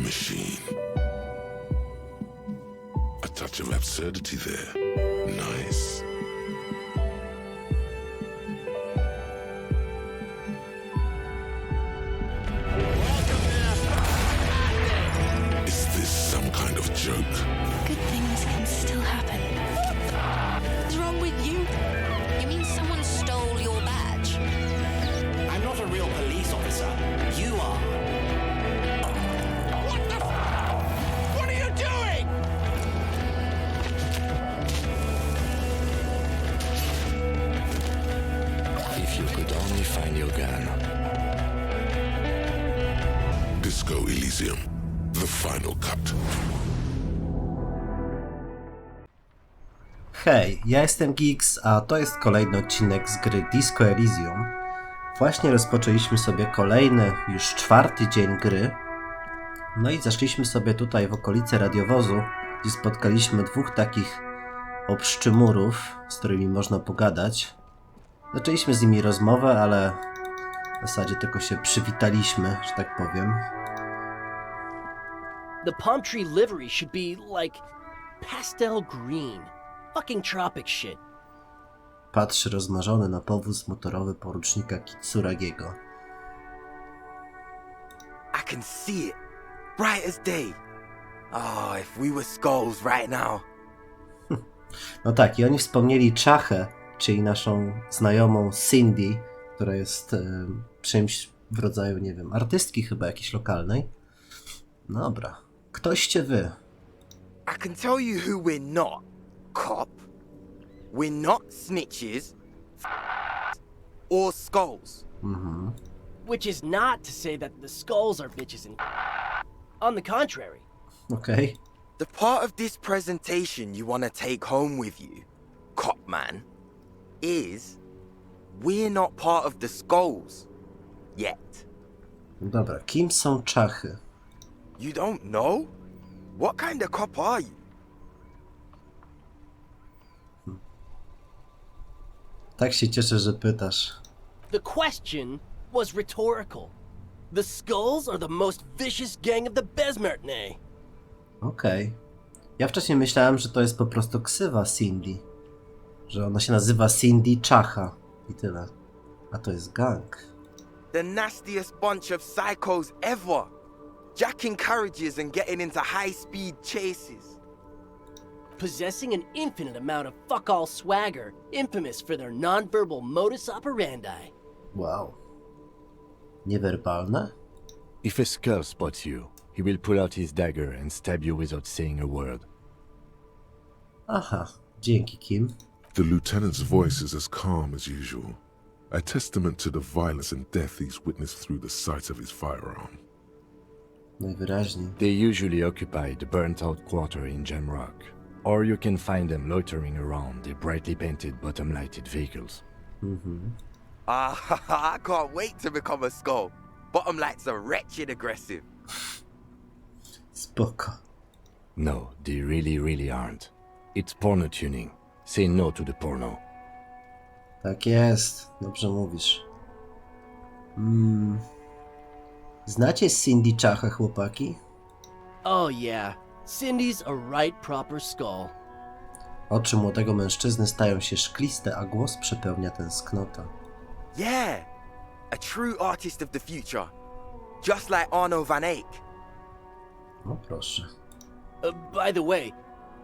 machine. A touch of absurdity there. Nice. Is this some kind of joke? Good things can still happen. What's wrong with you? You mean someone stole your badge? I'm not a real police officer. You are. What the What are you doing? If you could only find your gun. Disco Elysium. The final cut. Hej, ja jestem Geeks, a to jest kolejny odcinek z gry Disco Elysium. Właśnie rozpoczęliśmy sobie kolejny, już 4. dzień gry. No i zaszliśmy sobie tutaj w okolice radiowozu, gdzie spotkaliśmy 2 takich obszczymurów, z którymi można pogadać. Zaczęliśmy z nimi rozmowę, ale w zasadzie tylko się przywitaliśmy, że tak powiem. The palm tree livery should be like pastel green. Fucking tropic shit. Patrzy rozmarzony na powóz motorowy porucznika Kitsuragiego. I can see it, bright as day. Oh, if we were skulls right now. No tak, i oni wspomnieli Czachę, czyli naszą znajomą Cindy, która jest czymś w rodzaju, nie wiem, artystki chyba jakiejś lokalnej. Dobra, ktoście wy. I can tell you who we're not, cop. We're not snitches or skulls. Which is not to say that the skulls are bitches and on the contrary. Okej. The part of this presentation you want to take home with you, cop man, is we're not part of the skulls yet. Dobra, kim są Czachy? You don't know? What kind of cop are you? Tak się cieszę, że pytasz. The question was rhetorical. The skulls are the most vicious gang of the Besmertney. Okej. Ja wcześniej myślałem, że to jest po prostu ksywa Cindy. Że ona się nazywa Cindy Czacha i tyle. A to jest gang. The nastiest bunch of psychos ever. Jacking carriages and getting into high-speed chases. Possessing an infinite amount of fuck-all swagger, infamous for their non-verbal modus operandi. Wow. Niewerbalne? If a skull spots you, he will pull out his dagger and stab you without saying a word. Aha, dzięki Kim. The lieutenant's voice is as calm as usual, a testament to the violence and death he's witnessed through the sight of his firearm. Najwyraźniej. They usually occupy the burnt-out quarter in Jamrock, or you can find them loitering around their brightly painted bottom-lighted vehicles. I can't wait to become a skull. Bottom lights are wretched aggressive. Spoko. No, they really aren't. It's porno tuning. Say no to the porno. Tak jest, dobrze mówisz. Znacie Cindy Czachę, chłopaki? Oh yeah, Cindy's a right proper skull. Oczy młodego mężczyzny stają się szkliste, a głos przepełnia tęsknota. Yeah, a true artist of the future. Just like Arno van Eyck. No proszę. By the way,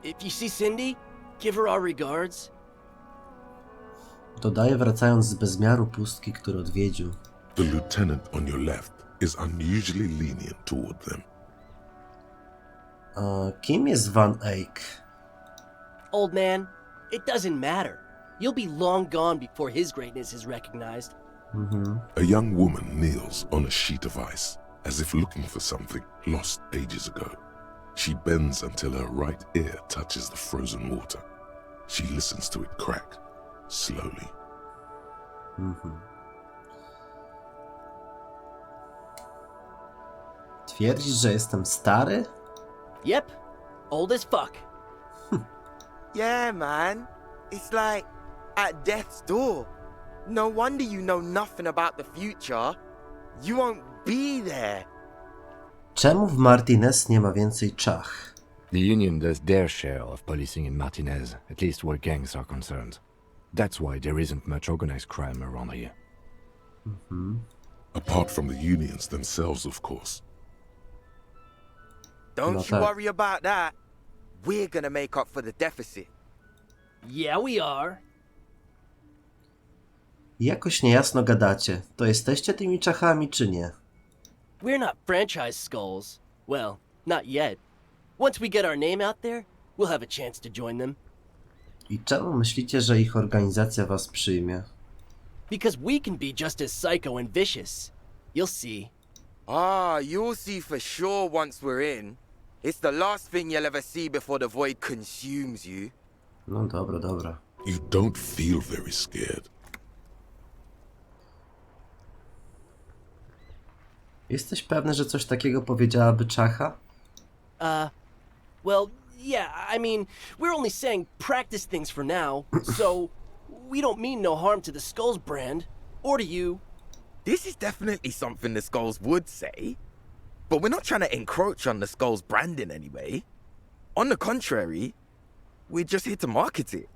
if you see Cindy, give her our regards. Dodaje, wracając z bezmiaru pustki, który odwiedził. The lieutenant on your left is unusually lenient toward them. Kim jest Van Eyck? Old man, it doesn't matter. You'll be long gone before his greatness is recognized. A young woman kneels on a sheet of ice, as if looking for something lost ages ago. She bends until her right ear touches the frozen water. She listens to it crack, slowly. Twierdzisz, że jestem stary? Yep, old as fuck. Yeah, man. It's like at death's door. No wonder you know nothing about the future. You won't be there. Czemu w Martinez nie ma więcej czach? The Union does their share of policing in Martinez, at least where gangs are concerned. That's why there isn't much organized crime around here. Apart from the unions themselves, of course. Don't Not you that. worry about that. We're gonna make up for the deficit. Yeah, we are. Jakoś niejasno gadacie. To jesteście tymi czachami, czy nie? We're not franchise skulls. Well, not yet. Once we get our name out there, we'll have a chance to join them. I czemu myślicie, że ich organizacja was przyjmie? Because we can be just as psycho and vicious. You'll see. Ah, you'll see for sure once we're in. It's the last thing you'll ever see before the void consumes you. No dobra, dobra. You don't feel very scared. Jesteś pewny, że coś takiego powiedziałaby czacha? Well, yeah, I mean, we're only saying practice things for now, so we don't mean no harm to the Skulls brand, or to you. This is definitely something the Skulls would say. But we're not trying to encroach on the Skulls brand in any way. On the contrary, we're just here to market it.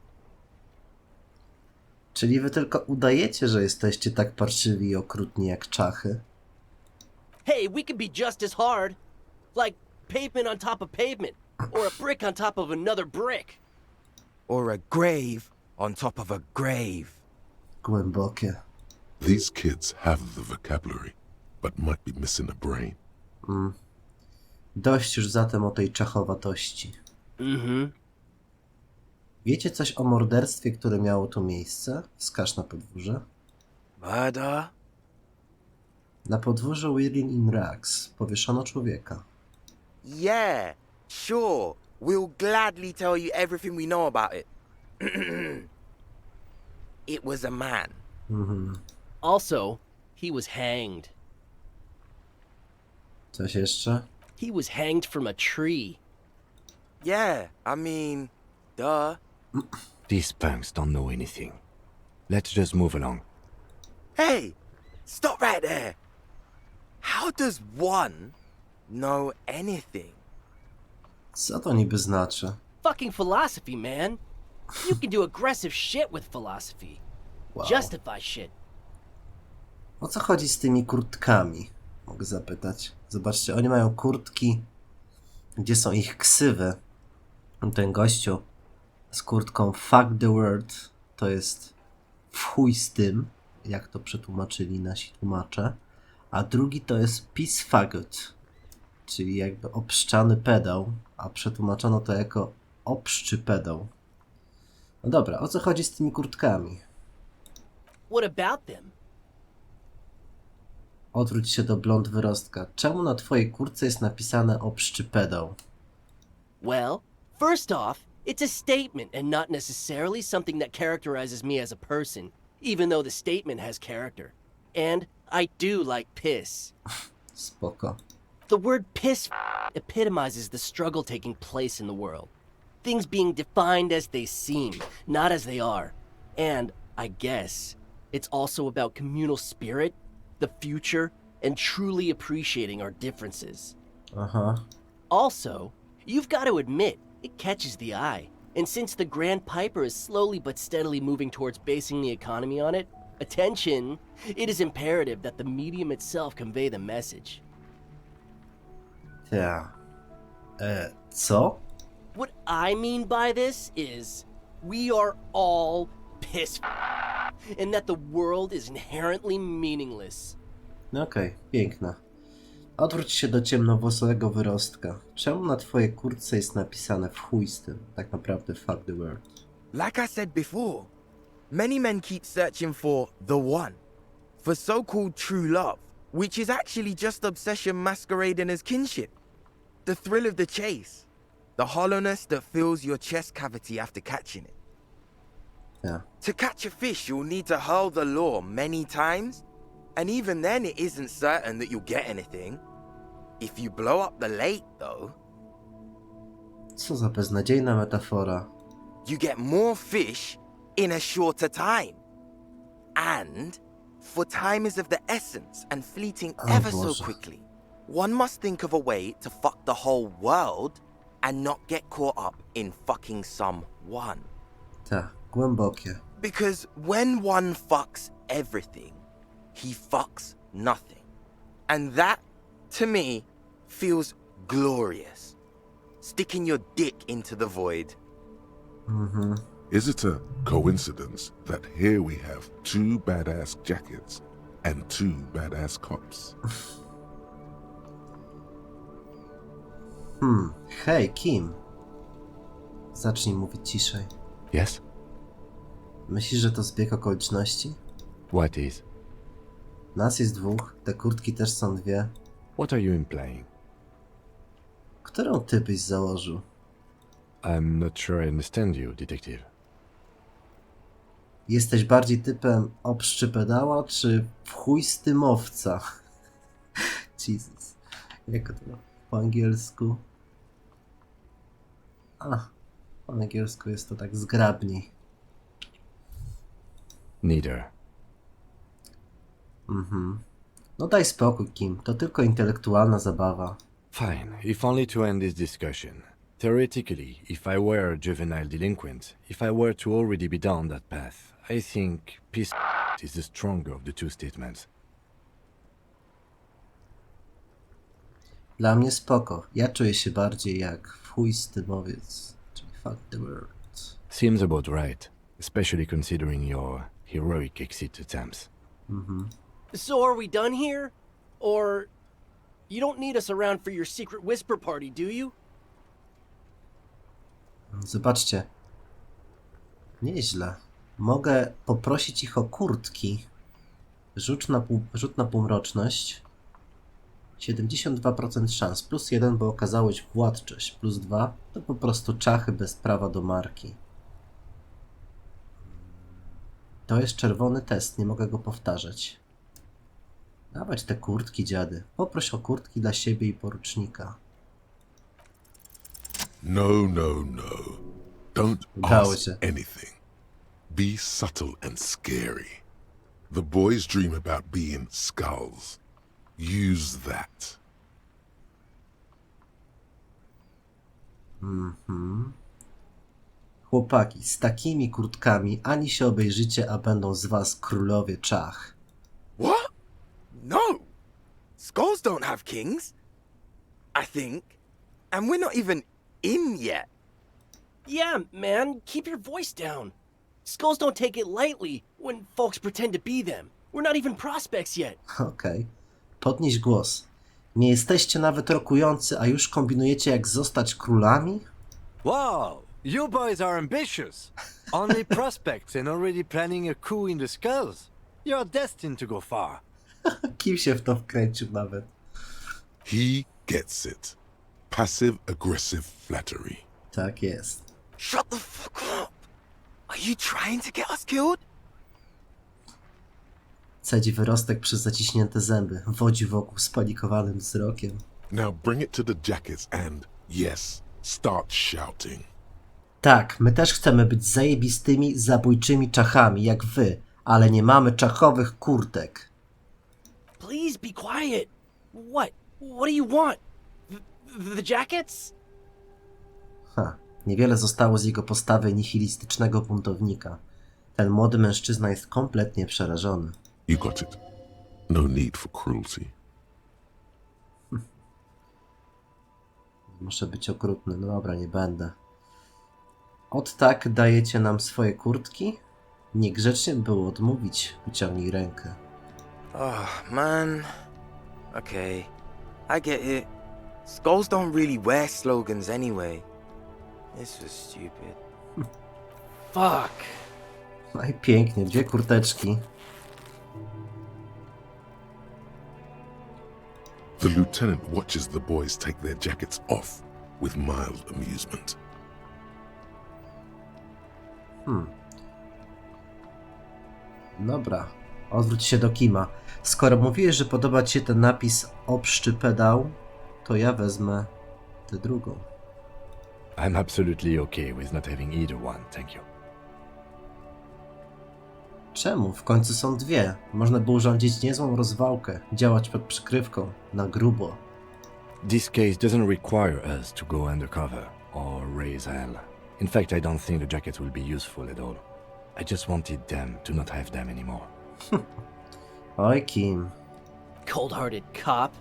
Czyli wy tylko udajecie, że jesteście tak parszywi i okrutni jak czachy? Hey, we can be just as hard. Like pavement on top of pavement, or a brick on top of another brick. Or a grave on top of a grave. Głębokie. These kids have the vocabulary, but might be missing a brain. Dość już zatem o tej czachowatości. Wiecie coś o morderstwie, które miało tu miejsce? Wskaż na podwórze. Murder? Na podwórzu Whirling-in-Rags powieszono człowieka. Yeah, sure. We'll gladly tell you everything we know about it. It was a man. Also, he was hanged. Coś jeszcze? He was hanged from a tree. Yeah, I mean, duh. These punks don't know anything. Let's just move along. Hey, stop right there. How does one know anything? Co to niby znaczy? Fucking philosophy, man. You can do aggressive shit with philosophy. Wow. Justify shit. O co chodzi z tymi kurtkami? Mogę zapytać. Zobaczcie, oni mają kurtki, gdzie są ich ksywy. Ten gościu z kurtką Fuck the World to jest w chuj z tym, jak to przetłumaczyli nasi tłumacze. A drugi to jest Peace Faggot, czyli jakby obszczany pedał, a przetłumaczono to jako obszczy pedał. No dobra, o co chodzi z tymi kurtkami? What about them? Odwróć się do blond wyrostka. Czemu na twojej kurtce jest napisane obszczy pedał? Well, first off, it's a statement and not necessarily something that characterizes me as a person, even though the statement has character. And I do like piss. Spoko. The word piss epitomizes the struggle taking place in the world. Things being defined as they seem, not as they are. And, I guess, it's also about communal spirit, the future, and truly appreciating our differences. Also, you've got to admit, it catches the eye. And since the Grand Piper is slowly but steadily moving towards basing the economy on it, attention, it is imperative that the medium itself convey the message. Ja. Co? What I mean by this is, we are all piss and that the world is inherently meaningless. Okej, piękna. Odwróć się do ciemnowłosego wyrostka. Czemu na twojej kurtce jest napisane w chuj z tym? Tak naprawdę fuck the world. Like I said before, many men keep searching for the one, for so-called true love, which is actually just obsession masquerading as kinship. The thrill of the chase, the hollowness that fills your chest cavity after catching it. Ja. To catch a fish, you'll need to hurl the lure many times, and even then it isn't certain that you'll get anything. If you blow up the lake, though, Co za beznadziejna metafora. you get more fish in a shorter time. And for time is of the essence and fleeting Oh, ever Boże. so quickly. one must think of a way to fuck the whole world and not get caught up in fucking someone. Tak, głębokie. Because when one fucks everything, he fucks nothing. And that, to me, feels glorious. Sticking your dick into the void. Is it a coincidence that here we have two badass jackets and two badass cops? Hej, Kim. Zacznij mówić ciszej. Yes? Myślisz, że to zbieg okoliczności? What is? Nas jest dwóch, te kurtki też są dwie. What are you implying? Którą ty byś założył? I'm not sure I understand you, detective. Jesteś bardziej typem obszczypedała, czy w chuj stymowca? Jesus. Jak to po angielsku? Po angielsku jest to tak zgrabniej. Neither. No daj spokój, Kim. To tylko intelektualna zabawa. Fine, if only to end this discussion. Theoretically, if I were a juvenile delinquent, if I were to already be down that path, I think peace is the stronger of the two statements. Dla mnie spoko. Ja czuję się bardziej jak w chuj stymowiec. Czyli fuck the world. Seems about right, especially considering your heroic exit attempts. So are we done here? Or you don't need us around for your secret whisper party, do you? Zobaczcie. Nieźle. Mogę poprosić ich o kurtki. Rzut na półmroczność. 72% szans. Plus 1, bo okazałeś władczość. Plus 2 to po prostu czachy bez prawa do marki. To jest czerwony test, nie mogę go powtarzać. Dawać te kurtki, dziady. Poproś o kurtki dla siebie i porucznika. No, no, no. Don't Udało ask się. anything. Be subtle and scary. The boys dream about being skulls. Use that. Chłopaki, z takimi kurtkami ani się obejrzycie, a będą z was królowie czach. What? No! Skulls don't have kings. I think. And we're not even in yet. Yeah, man, keep your voice down. Skulls don't take it lightly when folks pretend to be them. We're not even prospects yet. Okej. Podnieś głos. Nie jesteście nawet rokujący, a już kombinujecie jak zostać królami? Wow, you boys are ambitious. Only prospects and already planning a coup in the skulls. You're destined to go far. Kim się w to wkręcił nawet? He gets it. Passive-aggressive flattery. Tak jest. Shut the fuck up! Are you trying to get us killed? Cedzi wyrostek przez zaciśnięte zęby. Wodzi wokół spanikowanym wzrokiem. Now bring it to the jackets and, yes, start shouting. Tak, my też chcemy być zajebistymi, zabójczymi czachami, jak wy, ale nie mamy czachowych kurtek. Please be quiet. What? What do you want? The jackets? Niewiele zostało z jego postawy nihilistycznego buntownika. Ten młody mężczyzna jest kompletnie przerażony. You got it. No need for cruelty. Muszę być okrutny. No dobra, nie będę. Ot tak dajecie nam swoje kurtki? Niegrzecznie było odmówić. Wyciągnij rękę. Oh, man. Okay. I get it. Skulls don't really wear slogans anyway. This was stupid. Fuck. No i pięknie, dwie kurteczki. The lieutenant watches the boys take their jackets off with mild amusement. Dobra, odwróć się do Kima. Skoro mówiłeś, że podoba ci się ten napis obszczypedał, to ja wezmę tę drugą. I'm absolutely okay with not having either one, thank you. Czemu? W końcu są dwie. Można by urządzić niezłą rozwałkę, działać pod przykrywką, na grubo. This case doesn't require us to go undercover or raise hell. In fact, I don't think the jacket will be useful at all. I just wanted them to not have them anymore. Oj, Kim. Cold-hearted cop.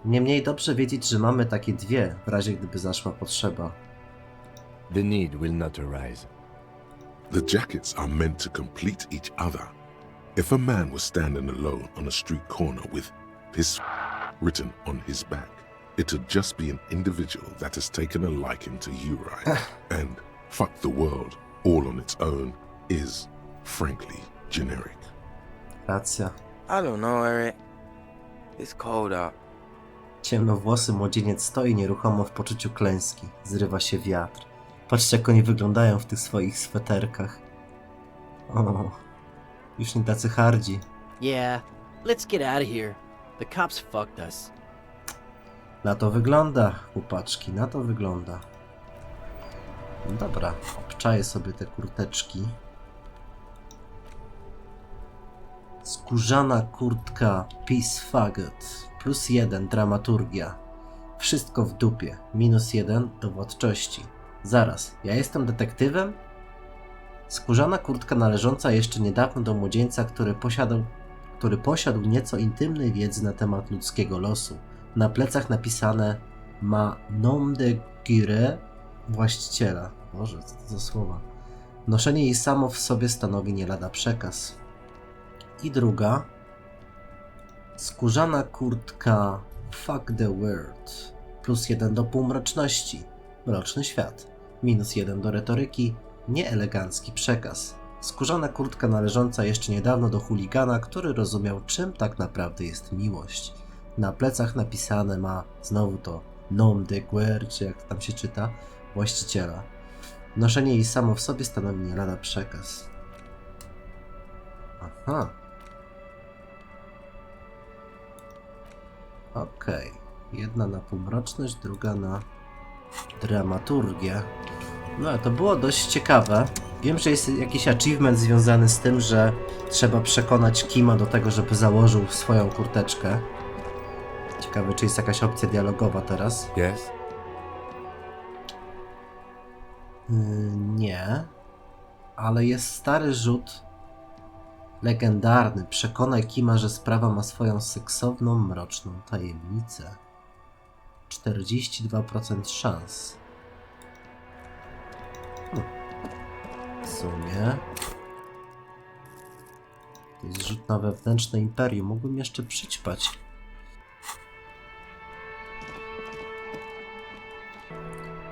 Niemniej dobrze wiedzieć, że mamy takie dwie, w razie gdyby zaszła potrzeba. The need will not arise. The jackets are meant to complete each other. If a man was standing alone on a street corner with his written on his back, it would just be an individual that has taken a liking to you, right? And fuck the world all on its own is, frankly, generic. Racja. I don't know, Eric. It's cold out. Ciemnowłosy młodzieniec stoi nieruchomo w poczuciu klęski. Zrywa się wiatr. Patrzcie, jak oni wyglądają w tych swoich sweterkach. O, już nie tacy hardzi. Yeah, let's get out of here. The cops fucked us. Na to wygląda, chłopaczki, na to wygląda. No dobra, obczaję sobie te kurteczki. Skórzana kurtka Peace Faggot. +1 dramaturgia. Wszystko w dupie. -1 dowodczości. Zaraz, ja jestem detektywem? Skórzana kurtka należąca jeszcze niedawno do młodzieńca, który posiadł nieco intymnej wiedzy na temat ludzkiego losu. Na plecach napisane ma nom de guerre właściciela. Boże, co to za słowa. Noszenie jej samo w sobie stanowi nie lada przekaz. I druga. Skórzana kurtka Fuck the World. +1 do półmroczności. Mroczny świat. -1 do retoryki. Nieelegancki przekaz. Skórzana kurtka należąca jeszcze niedawno do chuligana, który rozumiał, czym tak naprawdę jest miłość. Na plecach napisane ma znowu to nom de guerre, czy jak tam się czyta, właściciela. Noszenie jej samo w sobie stanowi nie lada przekaz. Aha. Okej. Jedna na półmroczność, druga na dramaturgię. No ale to było dość ciekawe. Wiem, że jest jakiś achievement związany z tym, że trzeba przekonać Kima do tego, żeby założył swoją kurteczkę. Ciekawe, czy jest jakaś opcja dialogowa teraz. Yes? Nie. Ale jest stary rzut legendarny. Przekonaj Kima, że sprawa ma swoją seksowną, mroczną tajemnicę. 42% szans. W sumie to jest rzut na wewnętrzne imperium. Mógłbym jeszcze przyćpać.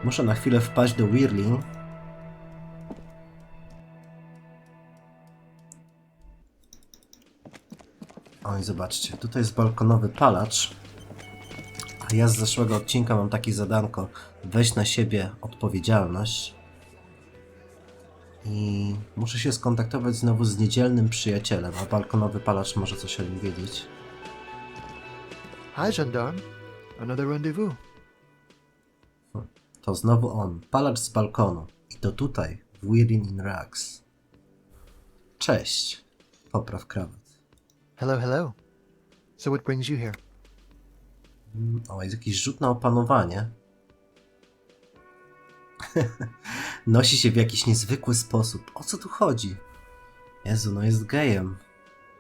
Muszę na chwilę wpaść do Whirling. Oj, zobaczcie, tutaj jest balkonowy palacz. A ja z zeszłego odcinka mam takie zadanko. Weź na siebie odpowiedzialność. I muszę się skontaktować znowu z Niedzielnym Przyjacielem, a balkonowy palacz może coś o nim wiedzieć. Hi, gendarme. Another rendezvous. To znowu on, palacz z balkonu. I to tutaj, w Whirling-in-Rags. Cześć. Popraw krawat. Hello, hello. So what brings you here? O, jest jakiś rzut na opanowanie. Nosi się w jakiś niezwykły sposób. O co tu chodzi? Jezu, no jest gejem.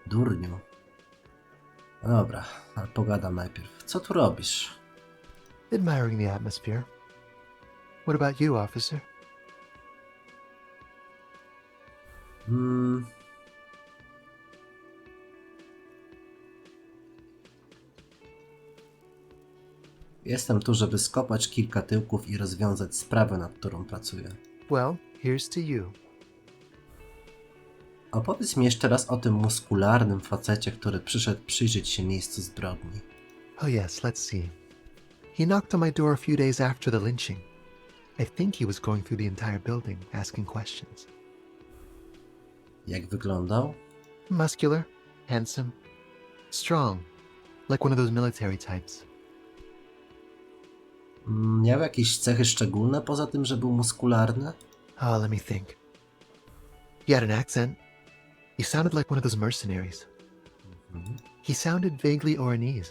Durniu. No dobra, ale pogadam najpierw. Co tu robisz? Admiring the atmosphere. What about you, officer? Jestem tu, żeby skopać kilka tyłków i rozwiązać sprawę, nad którą pracuję. Well, here's to you. Opowiedz mi jeszcze raz o tym muskularnym facecie, który przyszedł przyjrzeć się miejscu zbrodni. Oh yes, let's see. He knocked on my door a few days after the lynching. I think he was going through the entire building, asking questions. Jak wyglądał? Muscular, handsome, strong, like one of those military types. Miał jakieś cechy szczególne poza tym, że był muskularny? Oh, let me think. He had an accent. He sounded like one of those mercenaries. He sounded vaguely Oranese.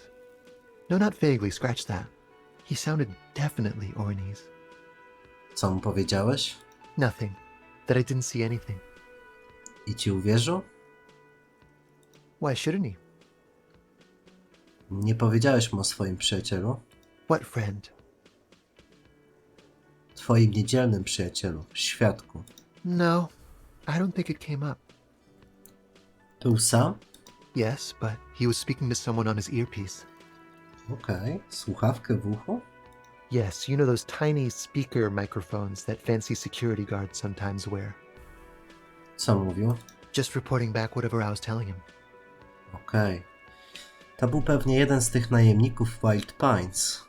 No, not vaguely, scratch that. He sounded definitely Oranese. Co mu powiedziałeś? Nothing. That I didn't see anything. I ci uwierzył? Why shouldn't he? Nie powiedziałeś mu o swoim przyjacielu? What friend? Twoim niedzielnym przyjacielu, świadku. No, I don't think it came up. Był sam? Yes, but he was speaking to someone on his earpiece. Okej. Słuchawkę w uchu? Yes, you know those tiny speaker microphones that fancy security guards sometimes wear. Co mówił? Just reporting back whatever I was telling him. Okej. To był pewnie jeden z tych najemników Wild Pines.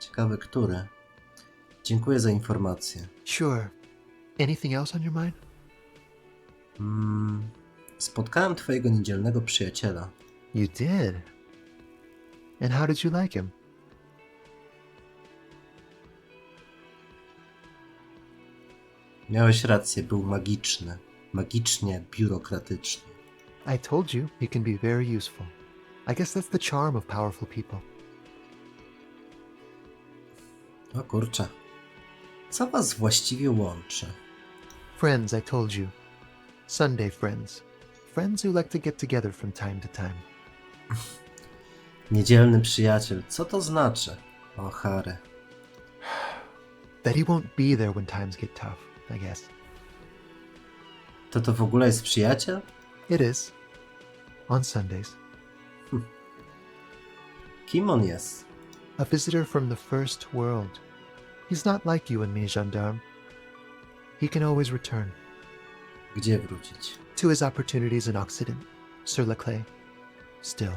Ciekawy, który. Dziękuję za informację. Sure. Anything else on your mind? Spotkałem twojego niedzielnego przyjaciela. You did? And how did you like him? Miałeś rację, był magiczny. Magicznie biurokratyczny. I told you he can be very useful. I guess that's the charm of powerful people. O kurczę. Co was właściwie łączy? Friends, I told you. Sunday friends. Friends who like to get together from time to time. Niedzielny przyjaciel. Co to znaczy? O, Harry. That he won't be there when times get tough, I guess. To w ogóle jest przyjaciel? It is. On Sundays. Kim on jest? A visitor from the first world. He's not like you and me, gendarme. He can always return. Gdzie wrócić? To his opportunities in Occident, Sur la Clé. Still,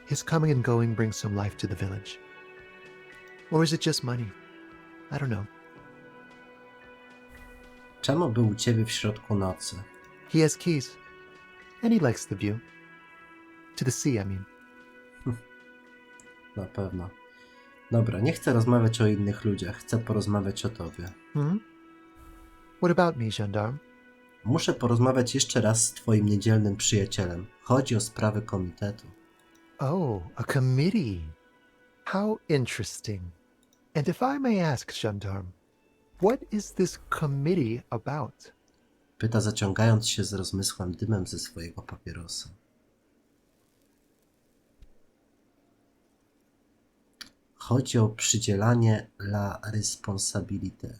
his coming and going brings some life to the village. Or is it just money? I don't know. Czemu był u ciebie w środku nocy? He has keys. And he likes the view. To the sea, I mean. Na pewno. Dobra, nie chcę rozmawiać o innych ludziach. Chcę porozmawiać o tobie. What about me, gendarme? Muszę porozmawiać jeszcze raz z twoim niedzielnym przyjacielem. Chodzi o sprawy komitetu. Oh, a committee. How interesting. And if I may ask, gendarme, what is this committee about? Pyta, zaciągając się z rozmysłym dymem ze swojego papierosa. Chodzi o przydzielanie la responsabilité.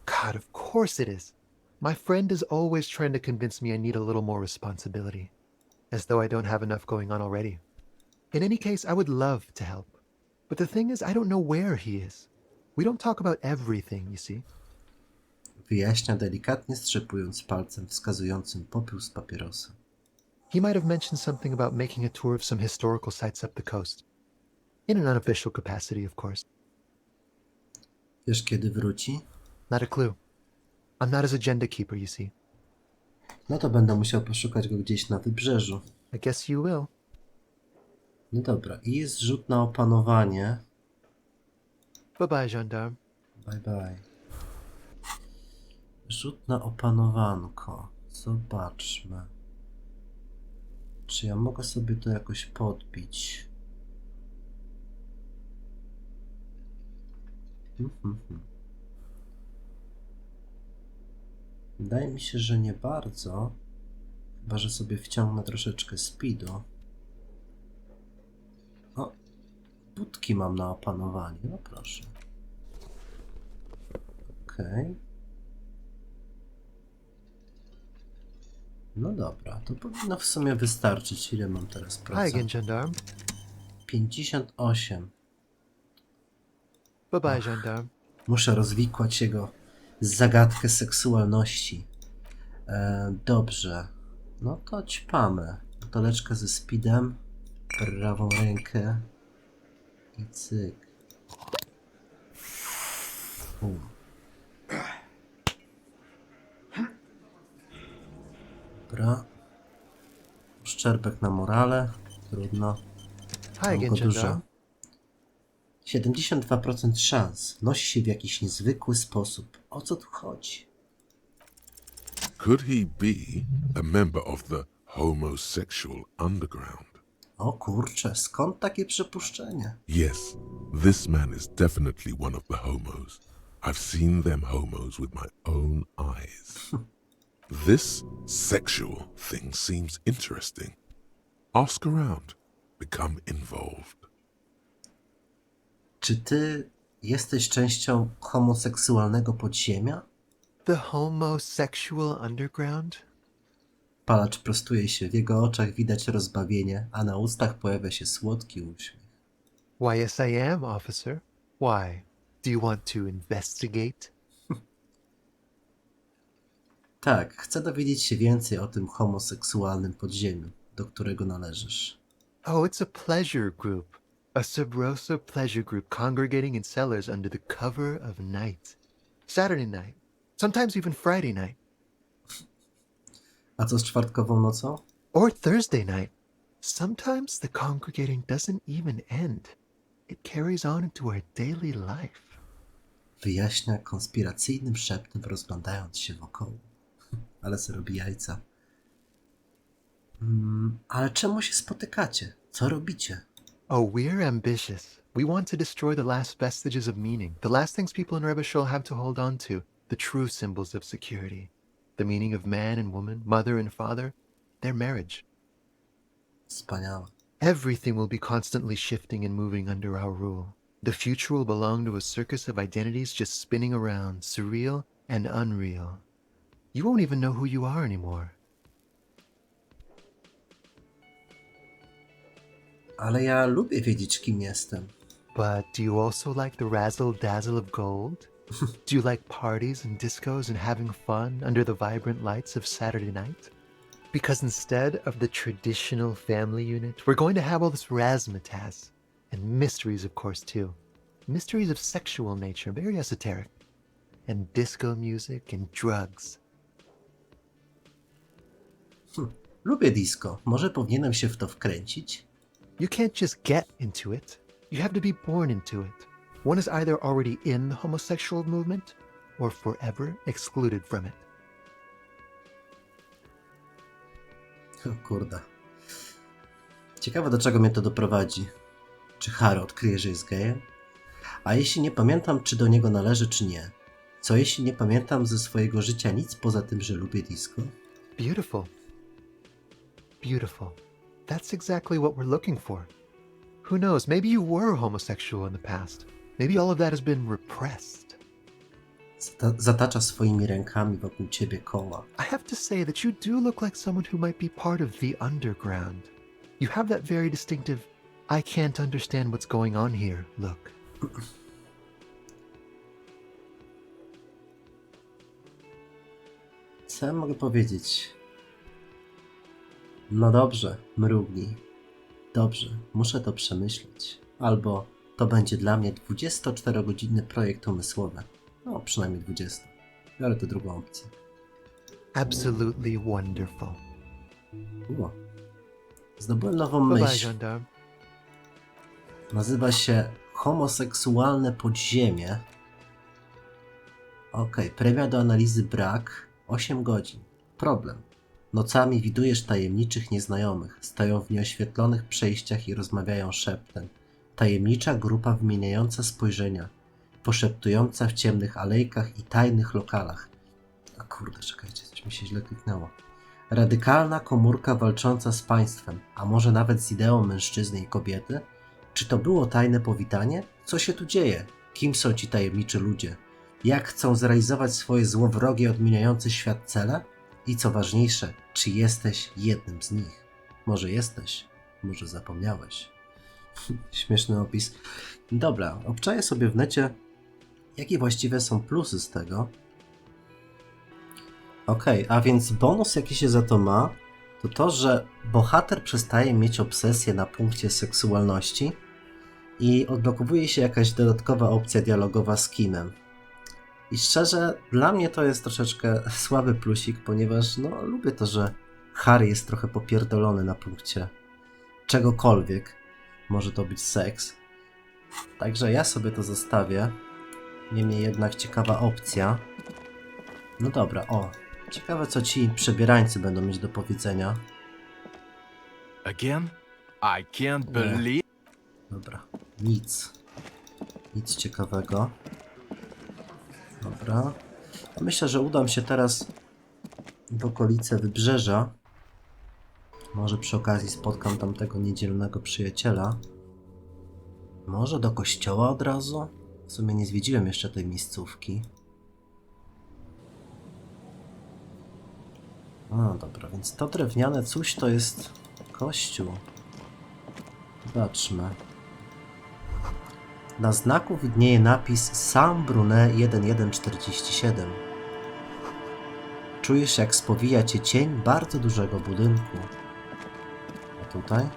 God, of course it is. My friend is always trying to convince me I need a little more responsibility. As though I don't have enough going on already. In any case, I would love to help. But the thing is, I don't know where he is. We don't talk about everything, you see. Wyjaśnia delikatnie, strzepując palcem wskazującym popył z papierosa. He might have mentioned something about making a tour of some historical sites up the coast. In an unofficial capacity, of course. Wiesz, kiedy wróci? Not a clue. I'm not his agenda keeper, you see. No to będę musiał poszukać go gdzieś na wybrzeżu. I guess you will. No dobra, i jest rzut na opanowanie. Bye-bye, gendarme. Bye bye. Rzut na opanowanko. Zobaczmy. Czy ja mogę sobie to jakoś podbić? Wydaje mi się, że nie bardzo. Chyba że sobie wciągnę troszeczkę speedu. O, budki mam na opanowanie, no proszę. Okej. No dobra, to powinno w sumie wystarczyć. Ile mam teraz Hi procent? again, gendarme. 58. Bye-bye, gendarme. Muszę rozwikłać jego zagadkę seksualności. Dobrze. No to ćpamy. Buteleczkę ze speedem. Prawą rękę. I cyk. Dobra. Szczerbek na morale. Trudno. Hi again, Tylko dużo. gendarme. 72% szans. Nosi się w jakiś niezwykły sposób. O co tu chodzi? Could he be a member of the homosexual underground? O kurczę, skąd takie przypuszczenie? Yes, this man is definitely one of the homos. I've seen them homos with my own eyes. This sexual thing seems interesting. Ask around. Become involved. Czy ty jesteś częścią homoseksualnego podziemia? The homosexual underground? Palacz prostuje się, w jego oczach widać rozbawienie, a na ustach pojawia się słodki uśmiech. Why, yes, I am, officer. Why? Do you want to investigate? Tak, chcę dowiedzieć się więcej o tym homoseksualnym podziemiu, do którego należysz. Oh, it's a pleasure group. A Sabroso pleasure group congregating in cellars under the cover of night. Saturday night. Sometimes even Friday night. A co z czwartkową nocą? Or Thursday night. Sometimes the congregating doesn't even end. It carries on into our daily life. Wyjaśnia konspiracyjnym szeptem, rozglądając się wokoło. Ale se robi jajca. Ale czemu się spotykacie? Co robicie? Oh, we're ambitious. We want to destroy the last vestiges of meaning, the last things people in Rebishul have to hold on to, the true symbols of security. The meaning of man and woman, mother and father, their marriage. Wspaniałe. Everything will be constantly shifting and moving under our rule. The future will belong to a circus of identities just spinning around, surreal and unreal. You won't even know who you are anymore. Ale ja lubię wiedzieć, kim jestem. But do you also like the razzle-dazzle of gold? Do you like parties and discos and having fun under the vibrant lights of Saturday night? Because instead of the traditional family unit, we're going to have all this razzmatazz. And mysteries, of course, too. Mysteries of sexual nature, very esoteric. And disco music and drugs. Lubię disco. Może powinienem się w to wkręcić? You can't just get into it. You have to be born into it. One is either already in the homosexual movement or forever excluded from it. O kurde. Ciekawe, do czego mnie to doprowadzi. Czy Harry odkryje, że jest gejem? A jeśli nie pamiętam, czy do niego należy, czy nie? Co jeśli nie pamiętam ze swojego życia nic poza tym, że lubię disco? Beautiful. Beautiful. That's exactly what we're looking for. Who knows, maybe you were homosexual in the past. Maybe all of that has been repressed. Zatacza swoimi rękami wokół ciebie koła. I have to say that you do look like someone who might be part of the underground. You have that very distinctive, I can't understand what's going on here look. Co ja mogę powiedzieć? No dobrze, mrugnij. Dobrze, muszę to przemyśleć. Albo to będzie dla mnie 24-godzinny projekt umysłowy. No, przynajmniej 20. Biorę tę drugą opcję. Absolutely wonderful. Zdobyłem nową Bye-bye, myśl. gendarme. Nazywa się Homoseksualne Podziemie. Okej, premia do analizy brak. 8 godzin. Problem. Nocami widujesz tajemniczych nieznajomych. Stoją w nieoświetlonych przejściach i rozmawiają szeptem. Tajemnicza grupa wymieniająca spojrzenia. Poszeptująca w ciemnych alejkach i tajnych lokalach. A kurde, czekajcie, coś mi się źle kliknęło. Radykalna komórka walcząca z państwem, a może nawet z ideą mężczyzny i kobiety? Czy to było tajne powitanie? Co się tu dzieje? Kim są ci tajemniczy ludzie? Jak chcą zrealizować swoje złowrogie, odmieniające świat cele? I co ważniejsze, czy jesteś jednym z nich? Może jesteś, może zapomniałeś. Śmieszny opis. Dobra, obczaję sobie w necie, jakie właściwie są plusy z tego. Okej, a więc bonus, jaki się za to ma, to to, że bohater przestaje mieć obsesję na punkcie seksualności i odblokowuje się jakaś dodatkowa opcja dialogowa z Kimem. I szczerze, dla mnie to jest troszeczkę słaby plusik, ponieważ no, lubię to, że Harry jest trochę popierdolony na punkcie czegokolwiek. Może to być seks. Także ja sobie to zostawię. Niemniej jednak ciekawa opcja. No dobra, o. Ciekawe, co ci przebierańcy będą mieć do powiedzenia. Again? I can't believe... Dobra, nic. Nic ciekawego. Dobra. Myślę, że udam się teraz w okolice Wybrzeża. Może przy okazji spotkam tam tego niedzielnego przyjaciela. Może do kościoła od razu? W sumie nie zwiedziłem jeszcze tej miejscówki. No dobra, więc to drewniane coś to jest kościół. Zobaczmy. Na znaku widnieje napis Sam Brunet 1147. Czujesz, jak spowija cię cień bardzo dużego budynku. A tutaj?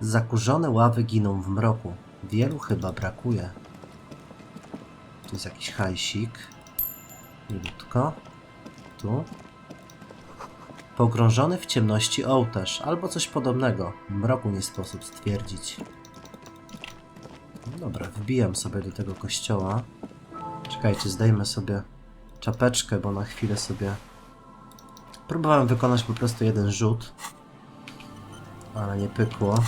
Zakurzone ławy giną w mroku. Wielu chyba brakuje. Tu jest jakiś hajsik. Milutko. Tu. Pogrążony w ciemności ołtarz, albo coś podobnego. W mroku nie sposób stwierdzić. No dobra, wbijam sobie do tego kościoła. Czekajcie, zdejmę sobie czapeczkę, bo na chwilę sobie... Próbowałem wykonać po prostu jeden rzut, ale nie pykło.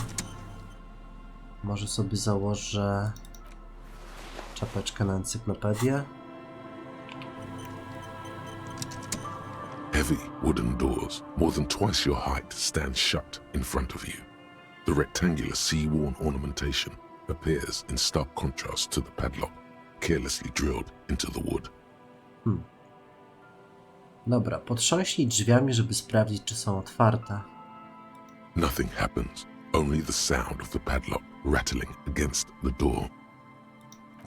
Może sobie założę czapeczkę na encyklopedię. Heavy wooden doors, more than twice your height, stand shut in front of you. The rectangular sea-worn ornamentation appears in stark contrast to the padlock, carelessly drilled into the wood. Dobra, potrząśnij drzwiami, żeby sprawdzić, czy są otwarte. Nothing happens, only the sound of the padlock rattling against the door.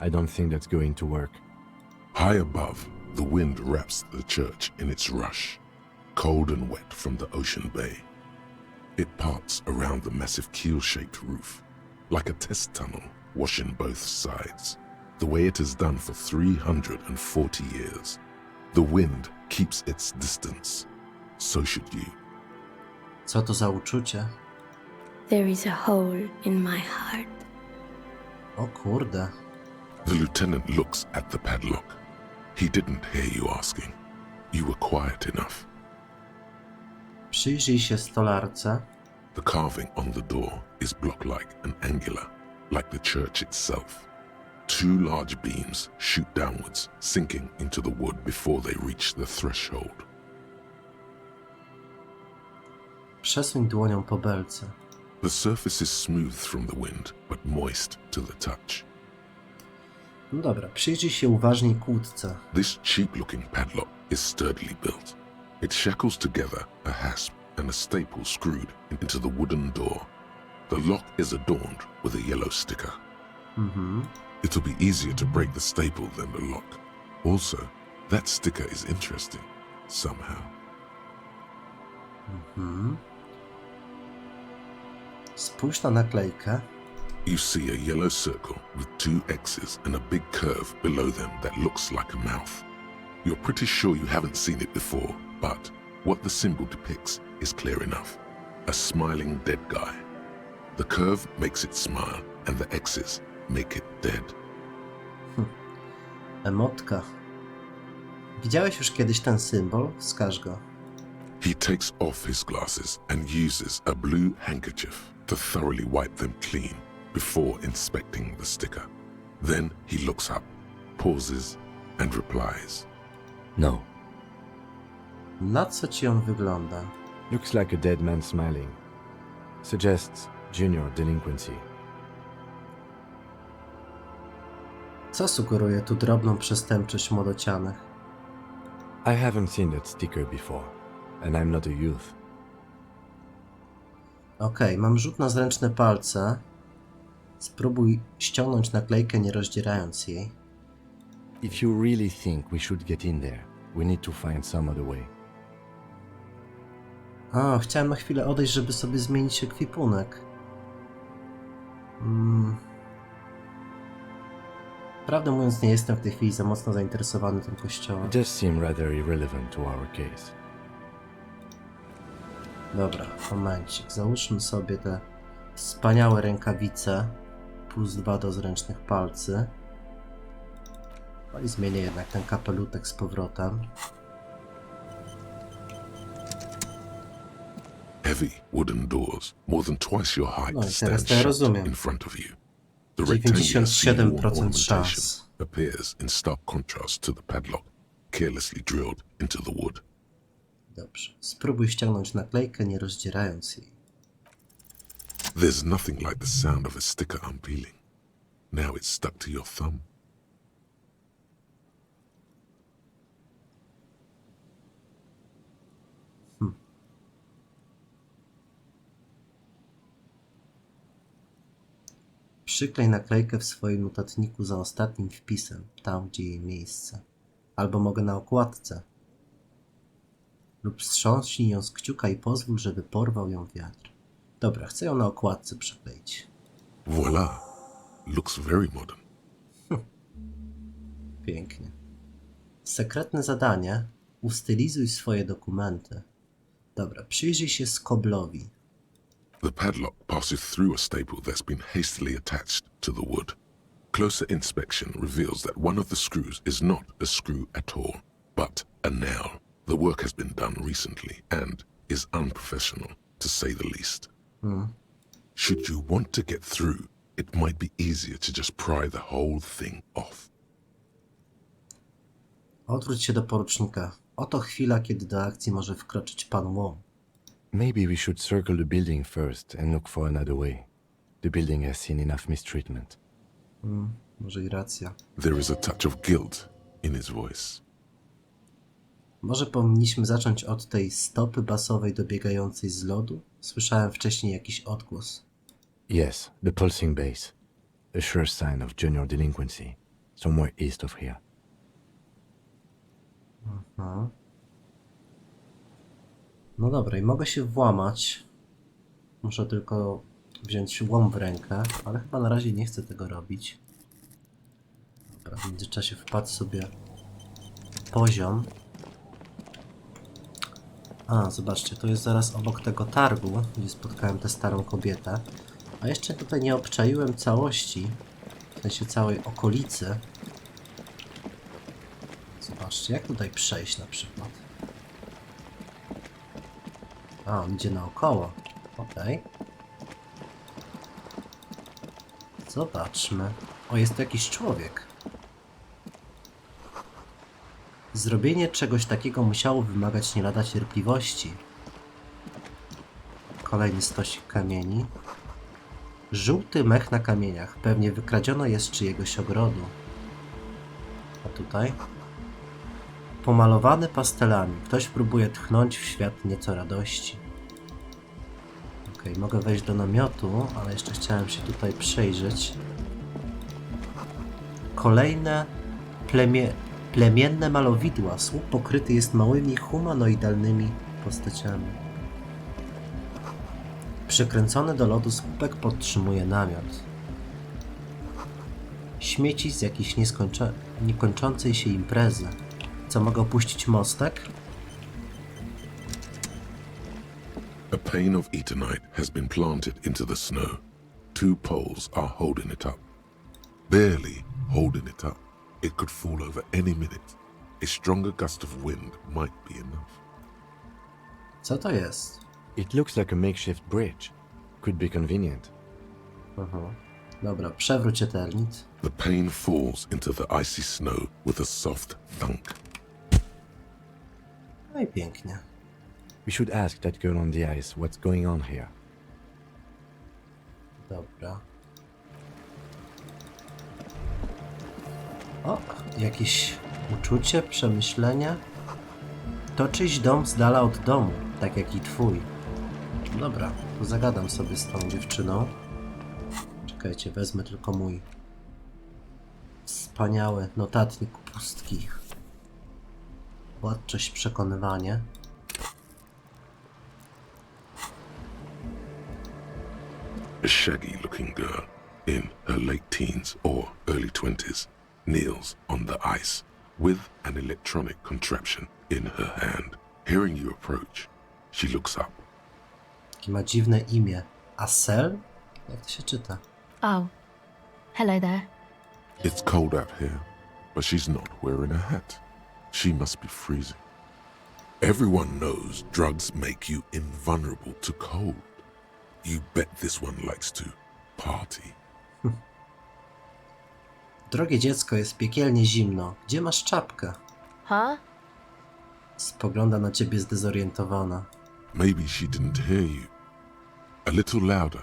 I don't think that's going to work. High above, the wind wraps the church in its rush, cold and wet from the ocean bay. It parts around the massive keel-shaped roof, like a test tunnel washing both sides, the way it has done for 340 years. The wind keeps its distance. So should you. Co to za uczucie? There is a hole in my heart. O kurde. The lieutenant looks at the padlock. He didn't hear you asking. You were quiet enough. Przyjrzyj się stolarce. The carving on the door is block-like and angular, like the church itself. Two large beams shoot downwards, sinking into the wood before they reach the threshold. Przesuń dłonią po belce. The surface is smooth from the wind, but moist to the touch. No dobra, przyjrzyj się uważniej kłódce. This cheap-looking padlock is sturdily built. It shackles together a hasp and a staple screwed into the wooden door. The lock is adorned with a yellow sticker. It'll be easier to break the staple than the lock. Also, that sticker is interesting, somehow. Spójrz na naklejkę. You see a yellow circle with two X's and a big curve below them that looks like a mouth. You're pretty sure you haven't seen it before, but what the symbol depicts is clear enough. A smiling dead guy. The curve makes it smile, and the X's make it dead. Emotka. Widziałeś już kiedyś ten symbol? Wskaż go. He takes off his glasses and uses a blue handkerchief to thoroughly wipe them clean before inspecting the sticker. Then he looks up, pauses, and replies. No. Na co ci on wygląda? Looks like a dead man smiling. Suggests junior delinquency. Co sugeruje tu drobną przestępczość młodocianych? I haven't seen that sticker before, and I'm not a youth. Okej, mam rzut na zręczne palce. Spróbuj ściągnąć naklejkę, nie rozdzierając jej. If you really think we should get in there, we need to find some other way. O, chciałem na chwilę odejść, żeby sobie zmienić ekwipunek. Prawdę mówiąc, nie jestem w tej chwili za mocno zainteresowany tym kościołem. It does seem rather irrelevant to our case. Dobra, momencik. Załóżmy sobie te wspaniałe rękawice. +2 do zręcznych palcy. No i zmienię jednak ten kapelutek z powrotem. Heavy wooden doors, more than twice your height, No i teraz stand to ja shut rozumiem. in front of you. The rectangular 97% seawall ornamentation szans. appears in stark contrast to the padlock, carelessly drilled into the wood. Dobrze. Spróbuj ściągnąć naklejkę, nie rozdzierając jej. There's nothing like the sound of a sticker unpeeling. Now it's stuck to your thumb. Przyklej naklejkę w swoim notatniku za ostatnim wpisem, tam gdzie jej miejsce. Albo mogę na okładce. Lub wstrząśnij ją z kciuka i pozwól, żeby porwał ją wiatr. Dobra, chcę ją na okładce przykleić. Voila! Looks very modern. Pięknie. Sekretne zadanie. Ustylizuj swoje dokumenty. Dobra, przyjrzyj się skoblowi. The padlock passes through a staple that's been hastily attached to the wood. Closer inspection reveals that one of the screws is not a screw at all, but a nail. The work has been done recently and is unprofessional, to say the least. Should you want to get through, it might be easier to just pry the whole thing off. Odwróć się do porucznika. Oto chwila, kiedy do akcji może wkroczyć pan Wong. Maybe we should circle the building first and look for another way. The building has seen enough mistreatment. Może i racja. There is a touch of guilt in his voice. Może powinniśmy zacząć od tej stopy basowej dobiegającej z lodu? Słyszałem wcześniej jakiś odgłos. Yes, the pulsing bass. A sure sign of junior delinquency. Somewhere east of here. No dobra, i mogę się włamać. Muszę tylko wziąć łom w rękę, ale chyba na razie nie chcę tego robić. Dobra, w międzyczasie wpadł sobie poziom. A, zobaczcie, to jest zaraz obok tego targu, gdzie spotkałem tę starą kobietę. A jeszcze tutaj nie obczaiłem całości, w sensie całej okolicy. Zobaczcie, jak tutaj przejść na przykład. A, on idzie naokoło. Okej. Zobaczmy. O, jest tu jakiś człowiek. Zrobienie czegoś takiego musiało wymagać nie lada cierpliwości. Kolejny stosik kamieni. Żółty mech na kamieniach. Pewnie wykradziono je z czyjegoś ogrodu. A tutaj? Pomalowany pastelami. Ktoś próbuje tchnąć w świat nieco radości. Okej, mogę wejść do namiotu, ale jeszcze chciałem się tutaj przejrzeć. Kolejne plemienne malowidła. Słup pokryty jest małymi humanoidalnymi postaciami. Przykręcony do lodu słupek podtrzymuje namiot. Śmieci z jakiejś niekończącej się imprezy. Co, mogę opuścić mostek? A pane of Eternite has been planted into the snow. 2 poles are holding it up. Barely holding it up. It could fall over any minute. A stronger gust of wind might be enough. Co to jest? It looks like a makeshift bridge. Could be convenient. Dobra, przewróć Eternit. The pane falls into the icy snow with a soft thunk. No i pięknie. We should ask that girl on the ice what's going on here. Dobra. O, jakieś uczucie, przemyślenia. To czyjś dom z dala od domu, tak jak i twój. Dobra, to zagadam sobie z tą dziewczyną. Czekajcie, wezmę tylko mój wspaniały notatnik pustki. Władczość, przekonywanie. A shaggy-looking girl in her late teens or early 20s kneels on the ice with an electronic contraption in her hand. Hearing you approach, she looks up. Jakie ma dziwne imię. Asel? Jak to się czyta? Oh, hello there. It's cold out here, but she's not wearing a hat. She must be freezing. Everyone knows drugs make you invulnerable to cold. You bet this one likes to party. Drogie dziecko, jest piekielnie zimno. Gdzie masz czapkę? Huh? Spogląda na ciebie zdezorientowana. Maybe she didn't hear you. A little louder.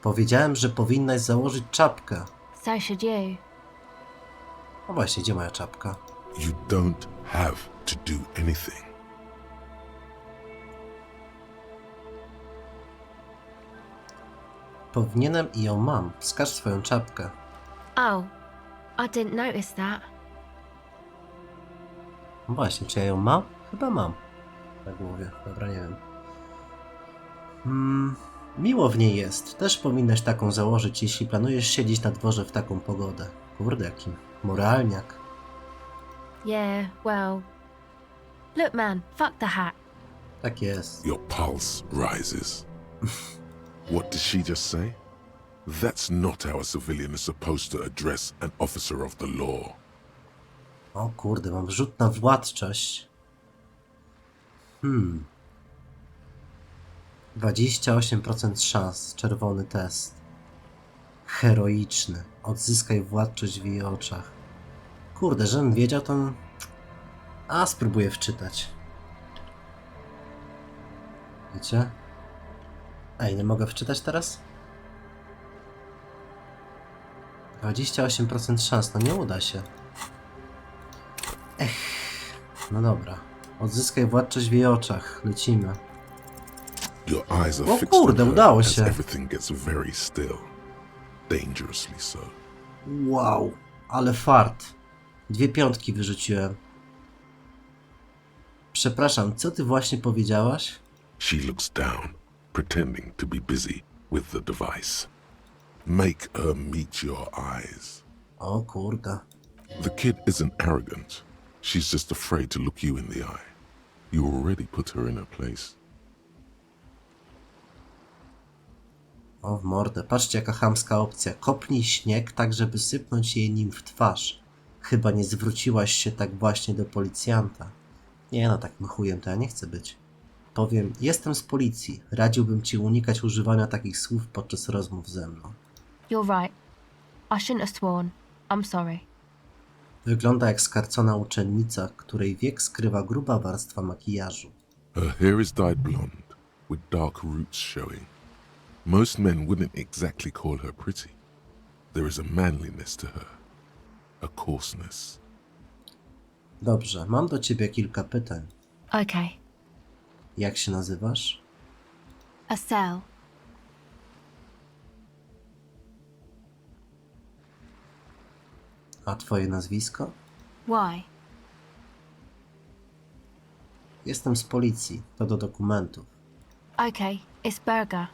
Powiedziałem, że powinnaś założyć czapkę. So should you. No właśnie, gdzie moja czapka? You don't have to do anything. Powinienem i ją mam. Wskaż swoją czapkę. Oh, I didn't notice that. No właśnie, czy ja ją mam? Chyba mam. Tak mówię. Dobra, nie wiem. Miło w niej jest. Też powinnaś taką założyć, jeśli planujesz siedzieć na dworze w taką pogodę. Kurde, jaki moralniak. Yeah, well. Look, man, fuck the hat. Tak jest. Your pulse rises. What did she just say? That's not how a civilian is supposed to address an officer of the law. O kurde, mam rzut na władczość. 28% szans. Czerwony test. Heroiczny. Odzyskaj władczość w jej oczach. Kurde, żebym wiedział, to... A, spróbuję wczytać. Wiecie? Ej, nie mogę wczytać teraz? 28% szans, no nie uda się. No dobra. Odzyskaj władczość w jej oczach. Lecimy. Your eyes are O fixed kurde, on her udało as się. everything gets very still. Dangerously so. Wow, ale fart. 2 piątki wyrzuciłem. Przepraszam, co ty właśnie powiedziałaś? She looks down, pretending to be busy with the device. Make her meet your eyes. O kurde. The kid isn't arrogant. She's just afraid to look you in the eye. You already put her in her place. O w mordę, patrzcie jaka chamska opcja. Kopnij śnieg tak, żeby sypnąć jej nim w twarz. Chyba nie zwróciłaś się tak właśnie do policjanta. Nie no, takim chujem to ja nie chcę być. Powiem, jestem z policji. Radziłbym ci unikać używania takich słów podczas rozmów ze mną. You're right. I shouldn't have sworn. I'm sorry. Wygląda jak skarcona uczennica, której wiek skrywa gruba warstwa makijażu. Her hair is dyed blonde, with dark roots showing. Most men wouldn't exactly call her pretty. There is a manliness to her, a coarseness. Dobrze, mam do ciebie kilka pytań. Okay. Jak się nazywasz? A cell. A twoje nazwisko? Why? Jestem z policji, to do dokumentów. Okay, it's Burger.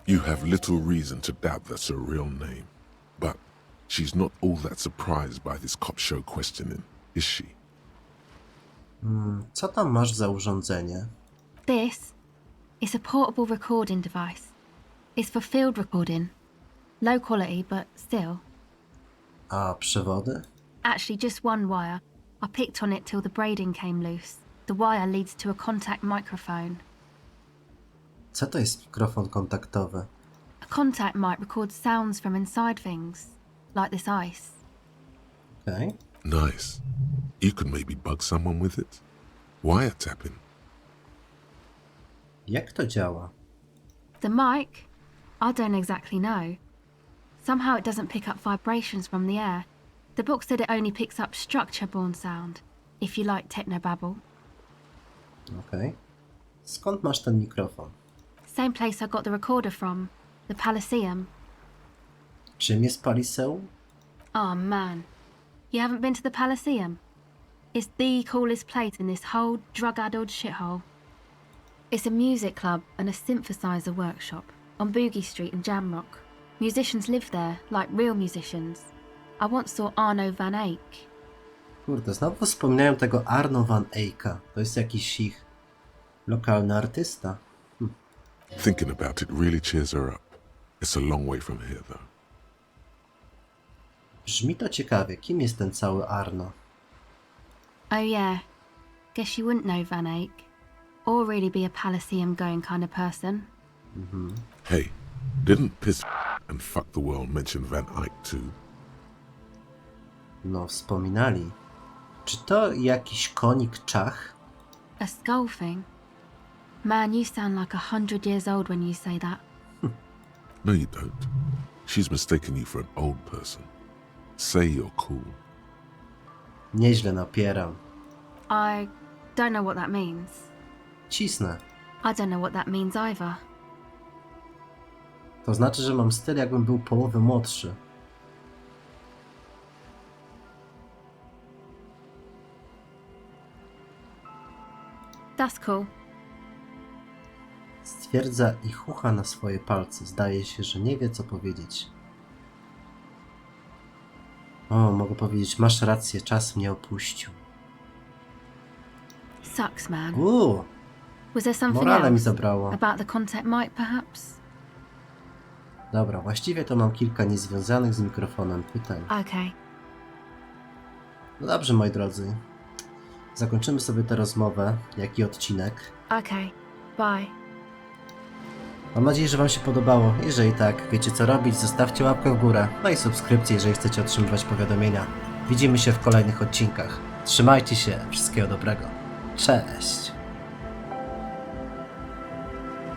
You have little reason to doubt that's her real name, but she's not all that surprised by this cop show questioning, is she? Co tam masz za urządzenie? This is a portable recording device. It's for field recording. Low quality, but still. A przewody? Actually, just one wire. I picked on it till the braiding came loose. The wire leads to a contact microphone. Co to jest mikrofon kontaktowy? A contact mic records sounds from inside things, like this ice. Okej. Nice. You could maybe bug someone with it. Wiretapping. Jak to działa? The mic? I don't exactly know. Somehow it doesn't pick up vibrations from the air. The book said it only picks up structure-borne sound, if you like technobabble. Okej. Skąd masz ten mikrofon? Same place I got the recorder from, the Palaceum. Czym jest Paliseum? Oh man, you haven't been to the Palaceum? It's the coolest place in this whole drug-addled shithole. It's a music club and a synthesizer workshop on Boogie Street in Jamrock. Musicians live there, like real musicians. I once saw Arno van Eyck. Kurde, znowu wspomniałem tego Arno van Eycka. To jest jakiś ich lokalny artysta. Thinking about it really cheers her up. It's a long way from here, though. Brzmi to ciekawie. Kim jest ten cały Arno? Oh yeah, Guess you wouldn't know Van Eyck, or really be a Palaceum-going kind of person. Hey, didn't piss and fuck the world mention Van Eyck too? No, wspominali. Czy to jakiś konik czach? A skull thing? Man, you sound like 100 years old when you say that. No, you don't. She's mistaken you for an old person. Say you're cool. Nieźle napieram. I don't know what that means. Cisnę. I don't know what that means either. To znaczy, że mam styl, jakbym był połowę młodszy. That's cool. Stwierdza i chucha na swoje palce. Zdaje się, że nie wie, co powiedzieć. O, mogę powiedzieć, masz rację, czas mnie opuścił. Sucks, man. Was there something Morale mi else? zabrało. About the contact mic, perhaps? Dobra, właściwie to mam kilka niezwiązanych z mikrofonem pytań. Okay. No dobrze, moi drodzy. Zakończymy sobie tę rozmowę, jak i odcinek. Okay. Bye. Mam nadzieję, że wam się podobało. Jeżeli tak, wiecie co robić, zostawcie łapkę w górę. No i subskrypcję, jeżeli chcecie otrzymywać powiadomienia. Widzimy się w kolejnych odcinkach. Trzymajcie się, wszystkiego dobrego. Cześć!